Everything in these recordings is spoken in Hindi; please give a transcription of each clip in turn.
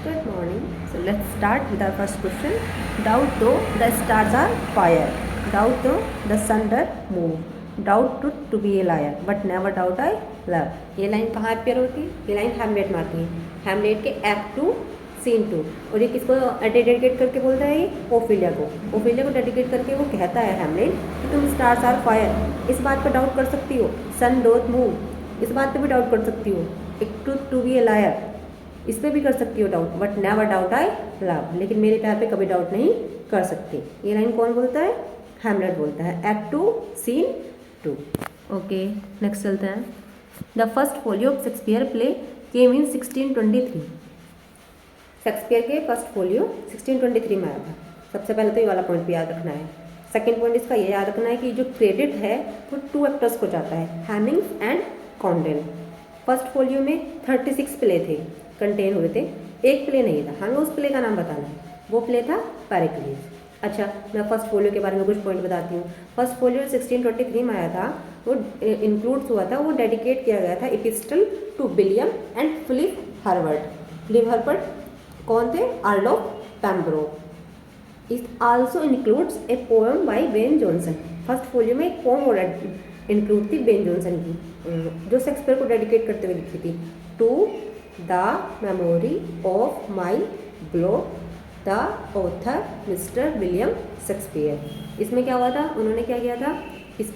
Good morning. So let's start with our first question. Doubt though the stars are fire. Doubt though the sun doth move. Doubt to be a liar. But never doubt I love. ये लाइन कहाँ अपेयर होती है? ये लाइन हैमलेट में आती है. हैमलेट के एक्ट 2 सीन 2. और ये किसको डेडिकेट करके बोलता है? ये ओफिलिया को. ओफिलिया को डेडिकेट करके वो कहता है हैमलेट कि तुम स्टार्स आर फायर. इस बात पर डाउट कर सकती हो. Sun doth move. इस बात पे भी डाउट कर सकती हो. एक truth to be a liar, इस पर भी कर सकती हो doubt. But never doubt I love. लेकिन मेरे प्यार पे कभी डाउट नहीं कर सकती. ये लाइन कौन बोलता है? हैमलेट बोलता है. Act 2 scene 2. ओके, नेक्स्ट चलते हैं. The first folio of Shakespeare play came in 1623. Shakespeare के फर्स्ट फोलियो 1623 में आया था. सबसे पहले तो ये वाला पॉइंट भी याद रखना है. सेकेंड पॉइंट इसका ये याद रखना है कि जो क्रेडिट है वो 2 एक्टर्स को जाता है, हैमिंग्स एंड कॉन्डेल. फर्स्ट फोलियो में 36 प्ले थे, कंटेन हुए थे. एक प्ले नहीं था. हमें उस प्ले का नाम बताना है. वो प्ले था पेरिक्लीस. अच्छा, मैं फर्स्ट फोलियो के बारे में कुछ पॉइंट बताती हूँ. फर्स्ट फोलियो 1623 में आया था. वो इंक्लूड्स हुआ था, वो डेडिकेट किया गया था epistle to William and Philip Herbert. Philip Herbert कौन थे? Earl of Pembroke. It also includes a poem by Ben Jonson. First folio में एक पोएम और इंक्लूड थी बेन जॉनसन की, जो शेक्सपियर को डेडिकेट करते हुए लिखी थी. To the memory of my globe the author mister William Shakespeare. इसमें क्या हुआ था? उन्होंने क्या किया था? इस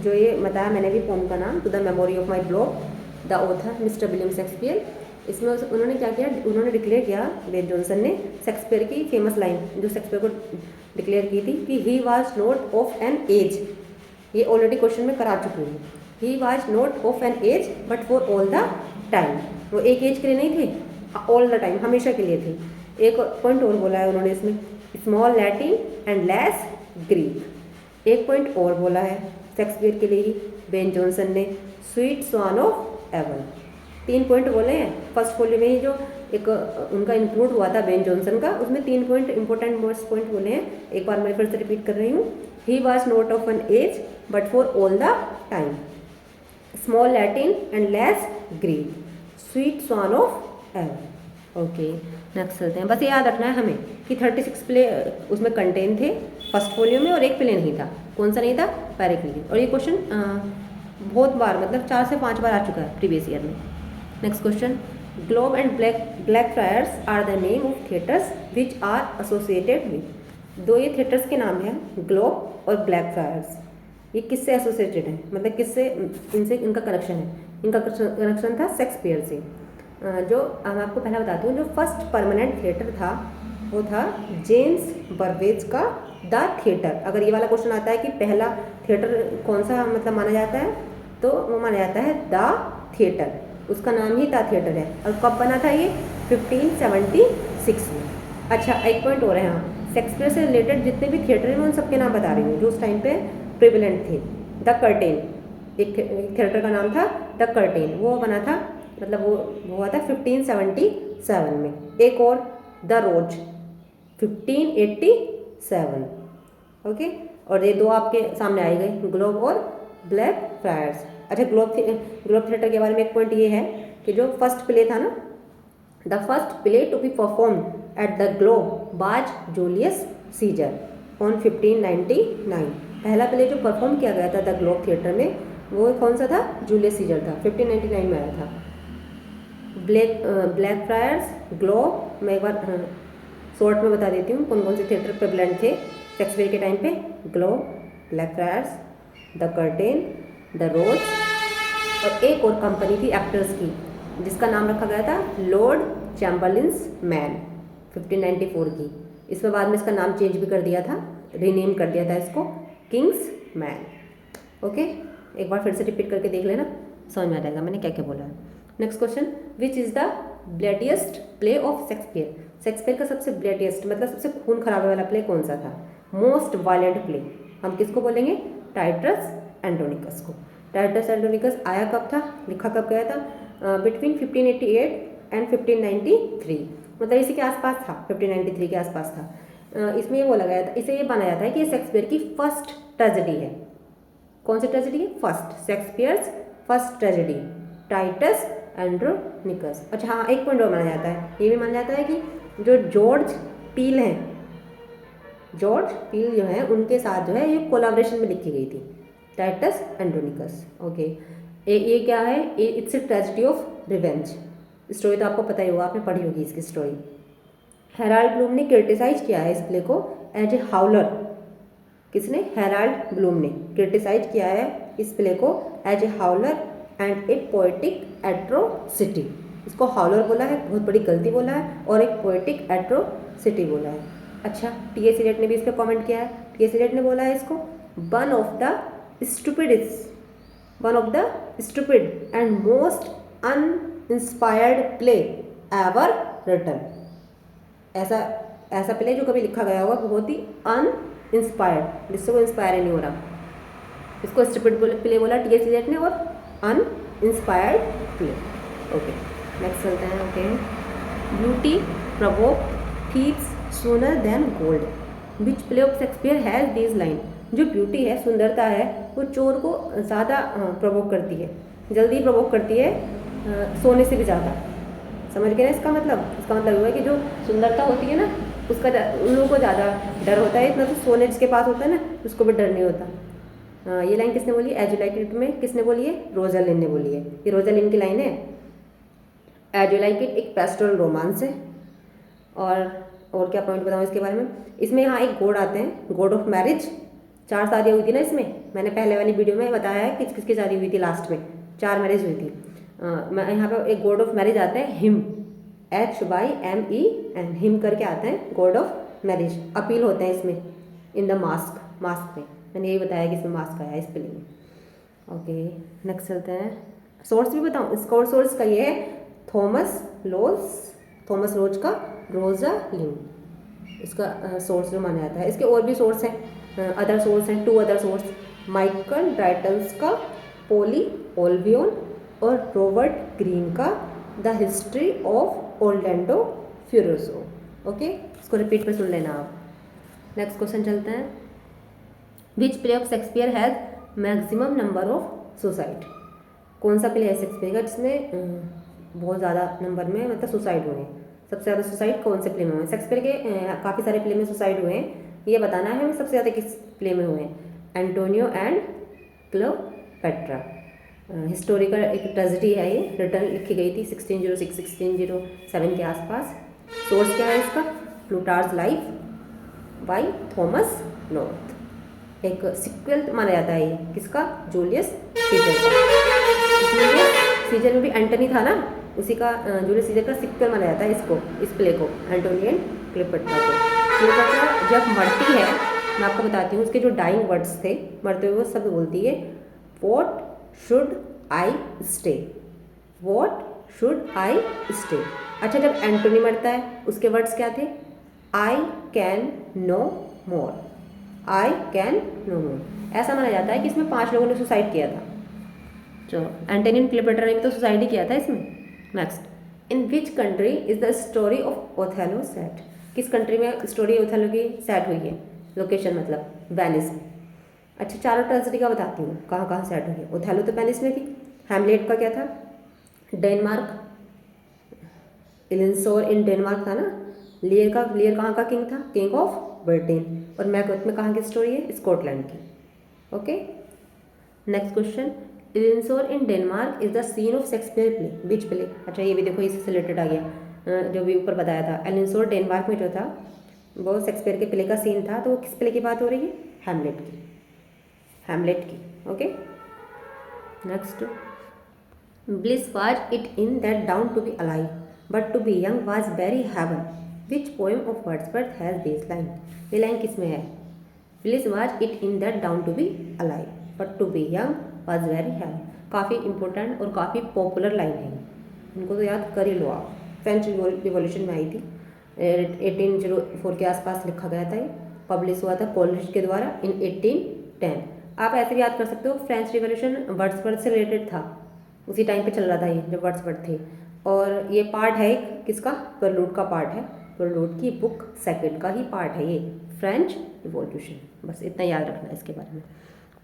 जो ये बताया मैंने भी पोम का नाम, to the memory of my globe the author mister William Shakespeare. इसमें उन्होंने क्या किया? उन्होंने डिक्लेयर किया, बेन जॉनसन ने, शेक्सपियर की फेमस लाइन जो शेक्सपियर को डिक्लेयर की थी कि he was not of an age. ये ऑलरेडी क्वेश्चन में करा चुकी हूँ. He was not of an age but for all the time. वो एक एज के लिए नहीं थे, ऑल द टाइम, हमेशा के लिए थे. एक पॉइंट और बोला है उन्होंने इसमें, small Latin and less Greek. एक पॉइंट और बोला है शेक्सपियर के लिए ही बेन जॉनसन ने, sweet swan of Avon. 3 point बोले हैं. फर्स्ट फोलियो में ही जो एक उनका इंक्लूड हुआ था बेन जॉनसन का, उसमें 3 पॉइंट इंपॉर्टेंट मोस्ट पॉइंट बोले हैं. एक बार मैं फिर से रिपीट कर रही हूँ. He was not of an age but for all the time, small Latin and less Greek, sweet swan of Avon. Okay, next चलते हैं. बस ये याद रखना है हमें कि 36 प्ले उसमें कंटेन थे फर्स्ट फोलियो में, और एक प्ले नहीं था. कौन सा नहीं था? पेरिक्लीस. और ये क्वेश्चन बहुत बार, मतलब 4 से 5 बार आ चुका है प्रीवियस ईयर में. Next question. Globe and Blackfriars are the name of theatres which are associated with. 2 ये थिएटर्स के नाम हैं, ग्लोब और ब्लैक फ्रायर्स. ये किससे एसोसिएटेड है, मतलब किससे इनसे इनका कनेक्शन है? इनका कनेक्शन था शेक्सपियर से. जो मैं आपको पहला बताती हूँ, जो फर्स्ट परमानेंट थिएटर था वो था जेम्स बर्वेज का द थिएटर. अगर ये वाला क्वेश्चन आता है कि पहला थिएटर कौन सा मतलब माना जाता है, तो वो माना जाता है द थिएटर. उसका नाम ही द थिएटर है. और कब बना था ये? 1576 में. अच्छा, एक पॉइंट और है. हाँ, शेक्सपियर से रिलेटेड जितने भी थिएटर हैं मैं उन सबके नाम बता रही हूँ जो उस टाइम पे प्रिविलेंट थे. द कर्टेन, एक थिएटर का नाम था द कर्टेन. वो बना था, मतलब वो हुआ था 1577 में. एक और द रोज 1587. ओके, और ये 2 आपके सामने आए गए, ग्लोब और ब्लैक फ्रायर्स. अच्छा, ग्लोब थिएटर के बारे में एक पॉइंट ये है कि जो फर्स्ट प्ले था ना, the first play to be performed at the Globe was Julius Caesar on 1599. पहला प्ले जो परफॉर्म किया गया था द ग्लोब थिएटर में, वो कौन सा था? जूलियस सीजर था. 1599 में आया था. ब्लैक फ्रायर्स, ग्लोब, मैं एक बार शॉर्ट में बता देती हूँ कौन कौन से थिएटर प्रेवलेंट थे शेक्सपियर के टाइम पे. Globe, Blackfriars, the Curtain, the Rose, और एक और कंपनी थी एक्टर्स की जिसका नाम रखा गया था लॉर्ड चैम्बरलिन्स मैन 1594 की. इसमें बाद में इसका नाम चेंज भी कर दिया था, रीनेम कर दिया था इसको किंग्स मैन. ओके, एक बार फिर से रिपीट करके देख लेना, समझ में आ जाएगा मैंने क्या क्या बोला है. Next question. Which is the bloodiest play of Shakespeare. Shakespeare का सबसे ब्लडिएस्ट मतलब सबसे खून खराबे वाला प्ले कौन सा था? मोस्ट वायलेंट प्ले हम किसको बोलेंगे? टाइटस एंड्रोनिकस को. टाइटस एंड्रोनिकस आया कब था, लिखा कब गया था? बिटवीन 1588 एंड 1593, मतलब इसी के आसपास था, 1593 के आसपास था. इसमें ये बोला गया था, इसे ये माना जाता है कि ये शेक्सपियर की फर्स्ट ट्रेजेडी है. कौन सी ट्रेजेडी है? First, Shakespeare's first tragedy, Titus Andronicus Andronicus. अच्छा हाँ, एक पॉइंट और माना जाता है, ये भी माना जाता है कि जो जॉर्ज पील हैं, जॉर्ज पील जो है उनके साथ जो है ये कोलाब्रेशन में लिखी गई थी, टाइटस एंड्रोनिकस। ओके, ये क्या है, it's a tragedy of revenge. Story तो आपको पता ही होगा, आपने पढ़ी होगी इसकी स्टोरी। हेराल्ड ब्लूम ने क्रिटिसाइज किया है इस प्ले को एज ए हाउलर। किसने? हेराल्ड ब्लूम ने क्रिटिसाइज किया है इस प्ले को as a howler and a poetic atrocity. इसको हाउलर बोला है, बहुत बड़ी गलती बोला है, और एक पोएटिक एट्रोसिटी बोला है। अच्छा, टी.एस. इलियट ने भी इस पर कॉमेंट किया है। टी.एस. इलियट ने बोला है इसको one of the stupid and most uninspired play ever written. ऐसा प्ले जो कभी लिखा गया होगा, बहुत ही अनइंस्पायर्ड, जिससे वो इंस्पायर ही नहीं हो रहा। इसको स्टूपिड प्ले बोला टी.एस. इलियट ने, और अनइंस्पायर्ड प्ले। ओके, नेक्स्ट चलते हैं। Okay, beauty provoke thieves sooner than gold. Which play of Shakespeare has this line. जो ब्यूटी है, सुंदरता है, वो चोर को ज़्यादा प्रोवोक करती है, जल्दी प्रोवोक करती है, सोने से भी ज़्यादा। समझ गए ना इसका मतलब? इसका मतलब हुआ है कि जो सुंदरता होती है ना, उसका उन लोगों को ज़्यादा डर होता है, इतना तो सोने जिसके पास होता है ना, उसको भी डर नहीं होता। ये लाइन किसने बोली? एज यू लाइक इट में किसने बोली है? रोजालिन ने बोली है। ये रोजालिन की लाइन है। एज यू लाइक इट एक पेस्टोरल रोमांस है। और क्या पॉइंट बताऊँ इसके बारे में? इसमें यहाँ एक गॉड आते हैं, गॉड ऑफ मैरिज। 4 शादियाँ हुई थी ना इसमें, मैंने पहले वाली वीडियो में बताया है किस किसकी शादी हुई थी, लास्ट में 4 मैरिज हुई थी। यहाँ पे एक गॉड ऑफ मैरिज आते हैं, हिम, HYMEN, हिम करके आते हैं, गॉड ऑफ मैरिज। अपील होते हैं इसमें इन द मास्क में, मैंने यही बताया कि इसमें मास्क आया इस प्ले में। ओके, नेक्स्ट चलते हैं। सोर्स भी बताऊँ इसका, और सोर्स का ये है थॉमस लोज का रोजालिन, इसका सोर्स जो माना जाता है। इसके और भी सोर्स हैं, अदर सोर्स हैं, 2 अदर सोर्स, माइकल ड्राइटल्स का पोली ओल्वियन और रॉबर्ट ग्रीन का द हिस्ट्री ऑफ ओर्लैंडो फ्यूरोसो। ओके, इसको रिपीट पे सुन लेना आप। नेक्स्ट क्वेश्चन चलते हैं। Which play of Shakespeare has maximum number of suicide. कौन सा प्ले है शेक्सपियर का जिसमें बहुत ज़्यादा नंबर में मतलब सुसाइड हुए हैं? सबसे ज़्यादा सुसाइड कौन से प्ले में हुए? शेक्सपियर के काफ़ी सारे प्ले में सुसाइड हुए हैं, ये बताना है हमें सबसे ज़्यादा किस प्ले में हुए हैं। Antonio and Cleopatra. हिस्टोरिकल एक ट्रेजेडी है, ये रिटर्न लिखी गई थी 1606-1607 के आसपास। सोर्स क्या है इसका? प्लूटार्च लाइफ बाय थॉमस नॉर्थ। एक सिक्वल माना जाता है ये किसका? जूलियस सीजर का। जूलियस सीजर में भी एंटनी था ना, उसी का जूलियस सीजर का सिक्वल माना जाता है इसको, इस प्ले को, एंटोनियो एंड क्लियोपेट्रा को। क्लियोपेट्रा जब मरती है, मैं आपको बताती हूँ उसके जो डाइंग वर्ड्स थे, मरते हुए वो सब बोलती है, what should I stay, what should I stay. अच्छा, जब एंटोनी मरता है उसके वर्ड्स क्या थे? I can no more, I can no more. ऐसा माना जाता है कि इसमें 5 लोगों ने सुसाइड किया था। तो एंटोनी एंड क्लियोपेट्रा ने भी तो सुसाइड ही किया था इसमें। Next, in which country is the story of Othello set. किस कंट्री में स्टोरी ओथेलो की सेट हुई है? लोकेशन मतलब वेनिस में। अच्छा, चारों ट्रेजेडी का बताती हूँ कहाँ कहाँ सेट हुई है। ओथेलो तो पेरिस में थी। हैमलेट का क्या था? डेनमार्क, इलेंसोर इन डेनमार्क था ना। लियर कहाँ का किंग था? King of Britain. और मैकबेथ में कहाँ की स्टोरी है? स्कॉटलैंड की। Okay, next question. Elsinore in Denmark is the scene of Shakespeare play. Which play? अच्छा, ये भी देखो इससे रिलेटेड आ गया, जो भी ऊपर बताया था। एलेंसोर डेनमार्क में जो था वो शेक्सपियर के प्ले का सीन था, तो वो किस प्ले की बात हो रही है? हैमलेट की। Okay, next. Bliss was it in that dawn to be alive but to be young was very heaven. Which poem of Wordsworth has this line. ये लाइन किस में है? Bliss was it in that dawn to be alive but to be young was very heaven. काफ़ी इंपॉर्टेंट और काफ़ी पॉपुलर लाइन है, इनको तो याद कर ही लो आप। फ्रेंच रिवॉल्यूशन में आई थी, 1804 के आसपास लिखा गया था। ये पब्लिश हुआ था कॉलेज के द्वारा इन 1810। आप ऐसे भी याद कर सकते हो, फ्रेंच रिवॉल्यूशन वर्ड्सवर्थ से रिलेटेड था, उसी टाइम पे चल रहा था ये जब वर्ड्सवर्थ थे। और ये पार्ट है एक किसका? परलूड का पार्ट है, परलूड की बुक 2 का ही पार्ट है ये, फ्रेंच रिवॉल्यूशन। बस इतना याद रखना है इसके बारे में।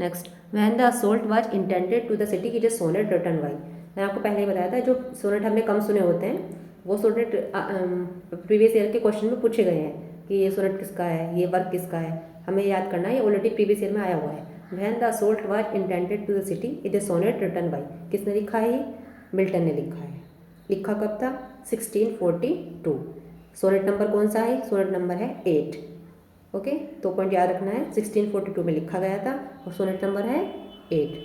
Next, when the assault was intended to the city it is sonnet written by. मैंने आपको पहले ही बताया था, जो सोनेट हमने कम सुने होते हैं वो सोनेट प्रीवियस ईयर के क्वेश्चन में पूछे गए हैं कि ये सोनेट किसका है, ये वर्क किसका है, हमें याद करना है। ये ऑलरेडी प्रीवियस ईयर में आया हुआ है। When the assault was intended to the city it is sonnet written by, किसने लिखा है? मिल्टन ने लिखा है। लिखा कब था? 1642। सोनेट नंबर कौन सा है? सोनेट नंबर है 8। ओके, तो पॉइंट याद रखना है, 1642 में लिखा गया था और सोनेट नंबर है 8।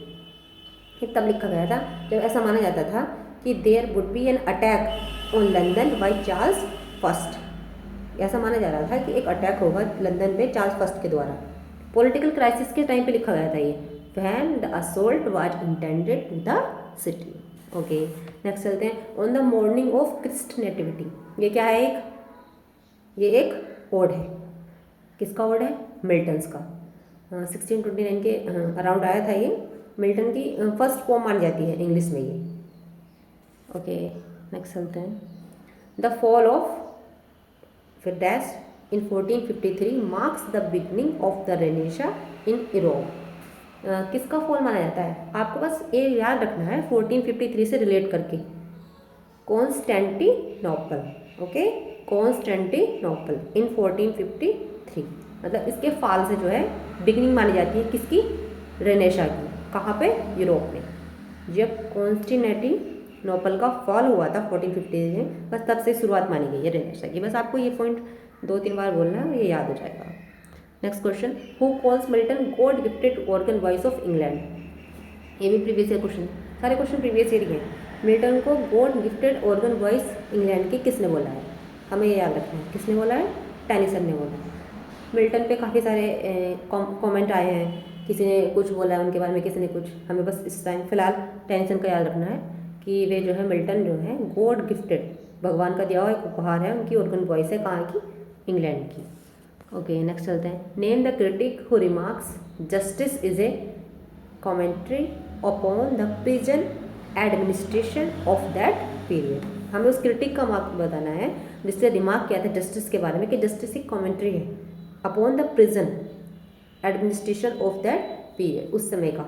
ये तब लिखा गया था जब ऐसा माना जाता था कि there would be an attack on London by Charles first. ऐसा माना जा रहा था कि एक अटैक होगा लंदन पे चार्ल्स फर्स्ट के द्वारा। पॉलिटिकल क्राइसिस के टाइम पे लिखा गया था ये, when the assault was intended to the city. Okay, next चलते हैं। On the morning of Christ nativity, ये क्या है? ये एक ओड है। किसका ओड है? मिल्टन्स का। 1629 के अराउंड आया था ये। मिल्टन की फर्स्ट पोम मानी जाती है इंग्लिश में ये। ओके, नेक्स्ट चलते हैं। द फॉल ऑफ फिर dash in 1453 marks the beginning of the Renaissance in Europe. किसका फॉल माना जाता है? आपको बस ये याद रखना है 1453 से रिलेट करके, कॉन्स्टेंटिनोपल। ओके, कॉन्स्टेंटिनोपल इन 1453, मतलब इसके फाल से जो है बिगनिंग मानी जाती है किसकी? रेनेसा की। कहाँ पे? यूरोप में। जब कॉन्स्टेंटिनोपल का फॉल हुआ था 1453 में, बस तब से शुरुआत मानी गई है रेनेसा की। बस आपको ये पॉइंट 2-3 बार बोलना है, ये याद हो जाएगा। Next question, who calls Milton God gifted organ voice of England. ये भी प्रीवियस ईयर क्वेश्चन, सारे क्वेश्चन प्रीवियस ईयर ही हैं। मिल्टन को God gifted organ voice England की किसने बोला है? हमें ये याद रखना है, किसने बोला है? टेनिसन ने बोला। मिल्टन पे काफ़ी सारे कमेंट आए हैं, किसी ने कुछ बोला है उनके बारे में, किसी ने कुछ। हमें बस इस टाइम फिलहाल टेनिसन का याद रखना है कि वे जो है मिल्टन जो है गॉड गिफ्टेड, भगवान का दिया हुआ एक उपहार है, उनकी ऑर्गन वॉइस है। कहाँ की? इंग्लैंड की। ओके, नेक्स्ट चलते हैं। Name the critic who remarks justice is a commentary upon the prison administration of that period. हमें उस क्रिटिक का मार्क बताना है जिससे रिमार्क किया था जस्टिस के बारे में कि जस्टिस एक कॉमेंट्री है upon the prison administration of that period, उस समय का।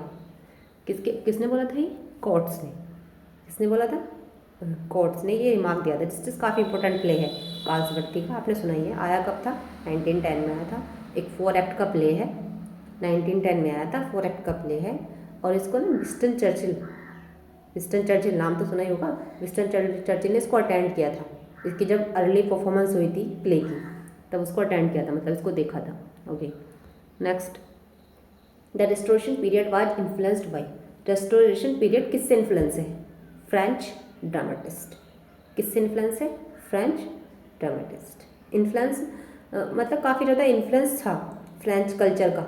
किसने बोला था ये? कोर्ट्स ने। किसने बोला था? कोर्ट्स ने ये रिमार्क दिया था। जस्टिस काफ़ी इंपॉर्टेंट प्ले है कार्ल्सवर्दी का, आपने सुना ही है। आया कब था? 1910 में आया था। एक 4 एक्ट का प्ले है, 1910 में आया था, 4 एक्ट का प्ले है। और इसको ना विंस्टन चर्चिल नाम तो सुना ही होगा। विंस्टन चर्चिल ने इसको अटेंड किया था। इसकी जब अर्ली परफॉर्मेंस हुई थी प्ले की, तब उसको अटेंड किया था, मतलब इसको देखा था। Okay, next, the restoration period was influenced by. Restoration period किससे इन्फ्लुएंस है? French dramatist. किससे इन्फ्लुएंस है? French dramatist. इन्फ्लुएंस मतलब काफ़ी ज़्यादा इन्फ्लुएंस था फ्रेंच कल्चर का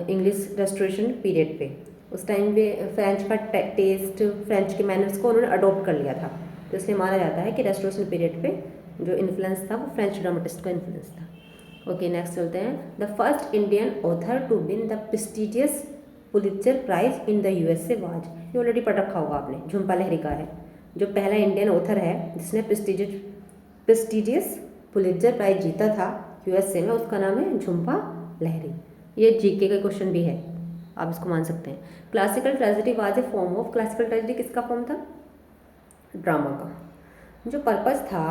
इंग्लिश रेस्टोरेशन पीरियड पे। उस टाइम पे फ्रेंच का टेस्ट, फ्रेंच के मैनर्स को उन्होंने अडॉप्ट कर लिया था, तो इसलिए माना जाता है कि रेस्टोरेशन पीरियड पे जो इन्फ्लुएंस था वो फ्रेंच ड्रामेटिस्ट का इन्फ्लुएंस था। ओके, नेक्स्ट चलते हैं। The first Indian author to win the prestigious Pulitzer prize in the USA was. ये ऑलरेडी पढ़ रखा होगा आपने, झुम्पा लहरी का है। जो पहला इंडियन ऑथर है जिसने प्रेस्टिजियस पुलित्जर प्राइज जीता था यूएसए में, उसका नाम है झुम्पा लहरी। ये जीके का क्वेश्चन भी है, आप इसको मान सकते हैं। Classical tragedy was a form of. Classical tragedy किसका फॉर्म था? ड्रामा का। जो पर्पस था,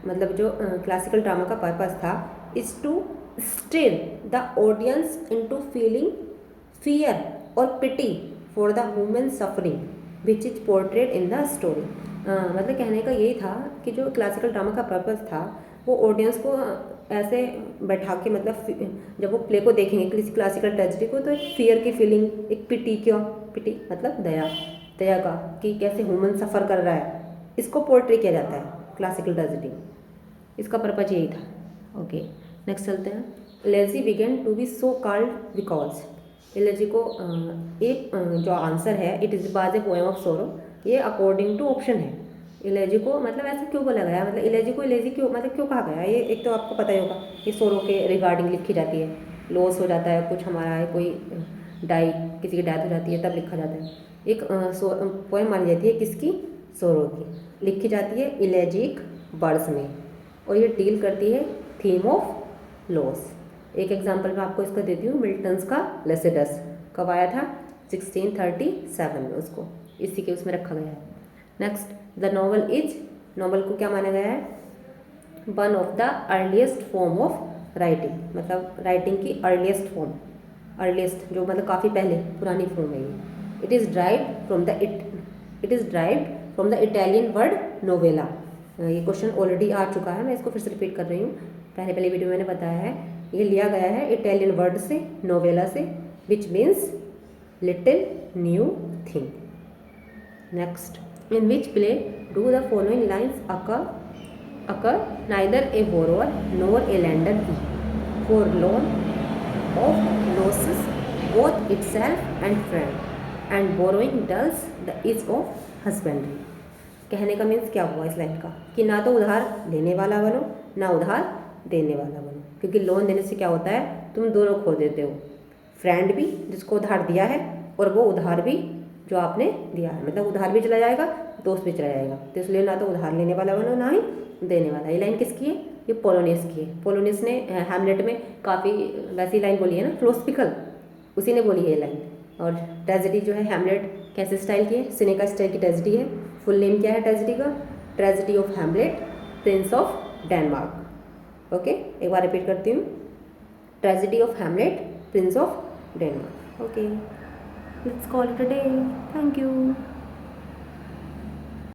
मतलब जो क्लासिकल ड्रामा का पर्पस था, is to stir the audience into feeling fear और pity for the human suffering which is portrait in the story. मतलब कहने का यही था कि जो क्लासिकल ड्रामा का पर्पस था वो ऑडियंस को ऐसे बैठा के, मतलब जब वो प्ले को देखेंगे किसी क्लासिकल ट्रेजेडी को, तो एक फियर की फीलिंग, एक पिटी, क्यों पिटी मतलब दया का, कि कैसे ह्यूमन सफ़र कर रहा है, इसको पोर्ट्रे किया जाता है क्लासिकल ट्रेजेडी। इसका पर्पज यही था। ओके, नेक्स्ट चलते हैं। Elegy began to be so called because. Elegy को एक जो आंसर है, इट इज बाज ए पोएम ऑफ सोरो, ये अकॉर्डिंग टू ऑप्शन है। एलेजी को मतलब ऐसा क्यों बोला गया, मतलब एलेजी को एलेजी क्यों, मतलब क्यों कहा गया? ये एक तो आपको पता ही होगा, ये सोरो के रिगार्डिंग लिखी जाती है। लॉस हो जाता है कुछ हमारा, है कोई डाई, किसी की डेथ हो जाती है तब लिखा जाता है। एक पोएम मानी जाती है किसकी? सोरो की। लिखी जाती है इलेजिक वर्ड्स में, और ये डील करती है थीम ऑफ लॉस। एक एग्जांपल मैं आपको इसका देती हूँ, मिल्टन्स का लेसिडस। कब आया था? 1637 में उसको इसी के उसमें रखा गया है। Next, the novel is, novel को क्या माना गया है? One of the earliest form of writing, मतलब राइटिंग की अर्लीस्ट फॉर्म, अर्लीस्ट जो मतलब काफ़ी पहले पुरानी फॉर्म है ये। It is derived from the Italian word novella. ये क्वेश्चन ऑलरेडी आ चुका है, मैं इसको फिर से रिपीट कर रही हूँ, पहले वीडियो में मैंने बताया है। ये लिया गया है इटालियन वर्ड से, नोवेला से, which means little new thing. Next, in which play do the following lines occur neither a borrower nor a lender be, for loan of losses both itself and friend, and borrowing dulls the ease of husbandry। कहने का मीन्स क्या हुआ इस लाइन का, कि ना तो उधार लेने वाला बनो ना उधार देने वाला बनो, क्योंकि लोन देने से क्या होता है, तुम दोनों खो देते हो, फ्रेंड भी जिसको उधार दिया है और वो उधार भी जो आपने दिया है, मतलब उधार भी चला जाएगा, दोस्त भी चला जाएगा। तो इसलिए ना तो उधार लेने वाला बनो ना ही देने वाला। ये लाइन किसकी है? ये पोलोनियस की है। पोलोनियस ने हैमलेट में काफ़ी वैसी लाइन बोली है ना, फिलोसफिकल, उसी ने बोली है ये लाइन। और ट्रेजेडी जो है हैमलेट कैसे स्टाइल की है? सिनेका स्टाइल की ट्रेजेडी है। फुल नेम क्या है ट्रेजेडी का? Tragedy of Hamlet, Prince of Denmark. Okay, एक बार रिपीट करती हूँ, tragedy of Hamlet, Prince of Denmark. Okay, let's call it a day. Thank you.